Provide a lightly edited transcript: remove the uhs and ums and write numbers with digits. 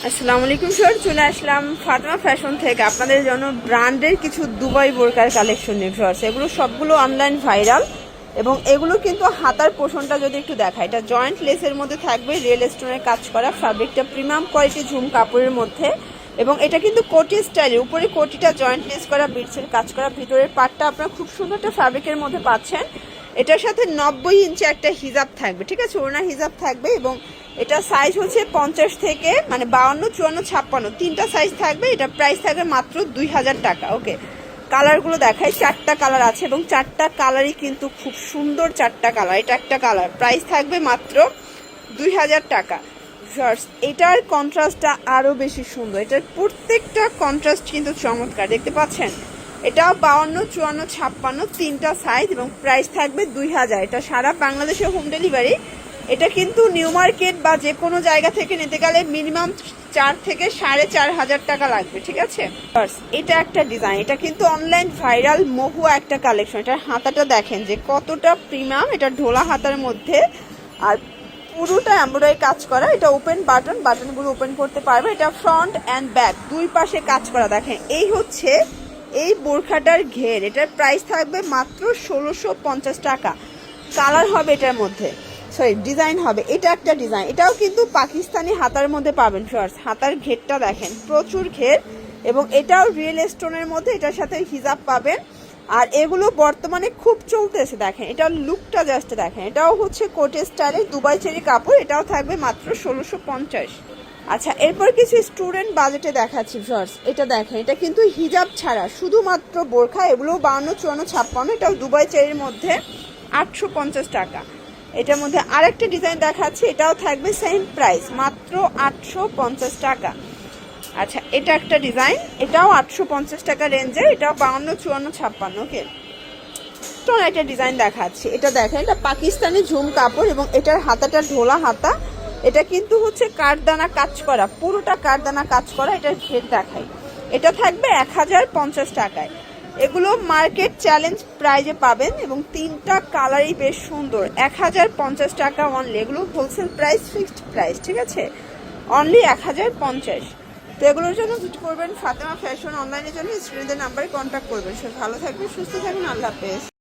আসসালামু আলাইকুম স্যার, চলে আসলাম ফাতেমা ফ্যাশন থেকে আপনাদের জন্য ব্র্যান্ডের কিছু দুবাই বোরকার কালেকশন নিয়ে স্যার। এগুলো সবগুলো অনলাইন ভাইরাল এবং এগুলো কিন্তু হাতার পোষণটা যদি একটু দেখায়, এটা জয়েন্ট লেসের মধ্যে থাকবে, রিয়েল স্টোনের কাজ করা, ফ্যাব্রিকটা প্রিমিয়াম কোয়ালিটি ঝুম কাপড়ের মধ্যে এবং এটা কিন্তু কোটি স্টাইলের উপরে কোটিটা জয়েন্ট লেস করা, বিটসের কাজ করা, ভিতরের পার্টটা আপনারা খুব সুন্দর একটা ফ্যাব্রিকের মধ্যে পাচ্ছেন। এটার সাথে 90 ইঞ্চি একটা হিজাব থাকবে, ঠিক আছে, ওড়না হিজাব থাকবে এবং এটা সাইজ হচ্ছে 50 থেকে 52, 54, 56 তিনটা সাইজ থাকবে। এটা প্রাইস থাকবে মাত্র 2000 টাকা। ওকে, কালারগুলো দেখাই, 4টা কালার আছে এবং 4টা কালারই কিন্তু খুব সুন্দর, 4টা কালার। এটা একটা কালার, প্রাইস থাকবে মাত্র 2000 টাকা। এটার কন্ট্রাস্টটা আরো বেশি সুন্দর, এটার প্রত্যেকটা কন্ট্রাস্ট কিন্তু চমৎকার, দেখতে পাচ্ছেন। এটাও 52, 54, 56 তিনটা সাইজ এবং প্রাইস থাকবে 2000। এটা সারা বাংলাদেশে হোম ডেলিভারি। এটা কিন্তু নিউ মার্কেট বা যে কোনো জায়গা থেকে নিতে গেলে মিনিমাম 4 থেকে 4500 টাকা লাগবে, ঠিক আছে। এটা একটা ডিজাইন, এটা কিন্তু অনলাইন ভাইরাল মহুয়া একটা কালেকশন। এটার হাতাটা দেখেন যে কতটা প্রিমিয়াম, এটা ঢোলা হাতার মধ্যে আর পুরোটা এমব্রয়ডারি কাজ করা। এটা ওপেন বাটন, বাটনগুলো ওপেন করতে পারবে। এটা ফ্রন্ট অ্যান্ড ব্যাক দুই পাশে কাজ করা। দেখেন এই হচ্ছে এই বোরখাটার ঘের। এটার প্রাইস থাকবে মাত্র 1650 টাকা। কালার হবে এটার মধ্যে, সরি ডিজাইন হবে। এটা একটা ডিজাইন, এটাও কিন্তু পাকিস্তানি হাতার মধ্যে পাবেন ফার্স্ট। হাতার ঘেরটা দেখেন, প্রচুর ঘের এবং এটাও রিয়েল স্টোনের মধ্যে, এটার সাথে হিজাব পাবেন। আর এগুলো বর্তমানে খুব চলতেছে, দেখেন এটার লুকটা জাস্ট দেখেন। এটাও হচ্ছে কোটে স্টাইলে দুবাই চেরি কাপড়, এটাও থাকবে মাত্র 1650। আচ্ছা, এরপর কিছু স্টুডেন্ট বাজেটে দেখাচ্ছি ফার্স্ট। এটা দেখেন, এটা কিন্তু হিজাব ছাড়া শুধুমাত্র বোরখা। এগুলো 52, 54, 56, এটাও দুবাই চেরির মধ্যে 850 টাকা। এটার মধ্যে আরেকটা ডিজাইন দেখাচ্ছি, এটাও থাকবে সেম প্রাইস মাত্র 850 টাকা। আচ্ছা, এটা একটা ডিজাইন, এটাও 850 টাকা রেঞ্জে, এটাও 52, 54, 56। ওকে, তো একটা ডিজাইন দেখাচ্ছি। এটা দেখেন, এটা পাকিস্তানি ঝুম কাপড় এবং এটার হাতাটা ঢোলা হাতা। এটা কিন্তু হচ্ছে কাঠদানা কাজ করা, পুরোটা কাঠদানা কাজ করা। এটার ঘের দেখাই, এটা থাকবে 1050 টাকায়। এগুলো মার্কেট চ্যালেঞ্জ প্রাইজে পাবেন এবং তিনটা কালারই বেশ সুন্দর। 1050 টাকা অনলি। এগুলো হোলসেল প্রাইস, ফিক্সড প্রাইস, ঠিক আছে, অনলি 1050। তো এগুলোর জন্য ভিজিট করবেন ফাতেমা ফ্যাশন অনলাইনের জন্য স্ক্রিনের নাম্বারে কন্ট্যাক্ট করবেন। সব ভালো থাকবেন, সুস্থ থাকবেন, আল্লাহ হাফেজ।